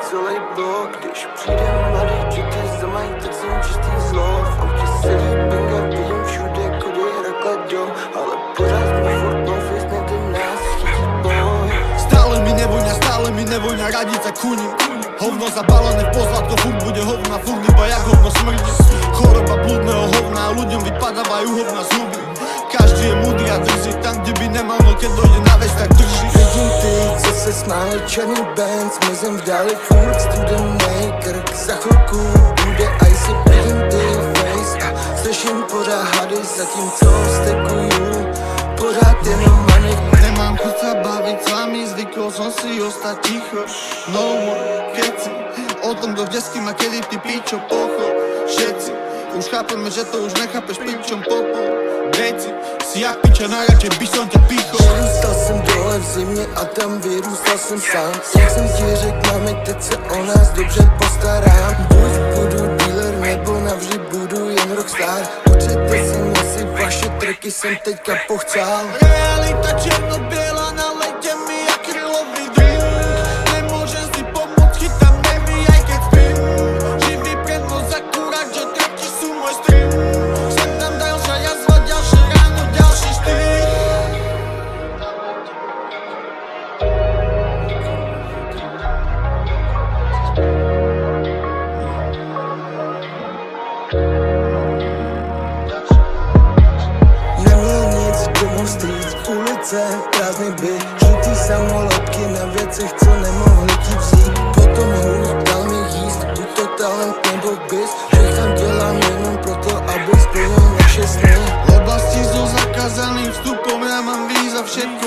celý blok. Když přijde mladý čity za mají, tak jsem čistý zlo. V autě sedí binga, vidím všude kody, rakle dom. Ale pořád mi furt bonfist, nejde nás chytí boj. Stále mi nevoňa radica kuni. Hovno zabalené v pozlátko, furt bude hovna, furt iba jak hovno smrdí. Choroba blúdneho hovna a ľuďom vypadávajú hovna z huby. Každý je múdry a drží tam, kde by nemal, no keď dojde na vec, tak drží. Vidím ty, co se smáje, černý Benz, mizem vdali furt studenej krk. Za chvilku bude icy, vidím ty face a slyším pořád hady, zatímco stekuju pořád jenom money. Nemám chuť sa baviť s vami, zvykol som si ostať ticho. No more keci, o tom, kto vždycky ma kedy ty pičo pochop. Všetci, už chápeme, že to už nechápeš pičom popol. Veci, si jak piča, najradšej by som ťa pichol. Vyrůstal jsem dole v zimě a tam vyrůstal jsem sám. Jak jsem ti řekl, mami, teď se o nás dobře postarám. Buď budu dealer, nebo navždy budu jen rockstar. Určitě si nesi vaše tracky, jsem teďka pochcál. Realita černo-biela, na lete mi jak krylový drink. Nemôžem si pomôcť, chytám nervy aj keď spím. Živý prednosť akurát, že tracky sú môj stream. Sem tam ďalšia jazva, ďalšie ráno, ďalší štýl. Neměl nic, domů vstříc, ulice, prázdný byt. Žlutý samolepky na věcech, co nemohli ti vzít. Potom hůř dal mi jíst, buď to talent nebo bis. Všechno dělám jenom proto, aby splnil naše sny. V oblasti so zakázaným vstupom ja mám víza, všetko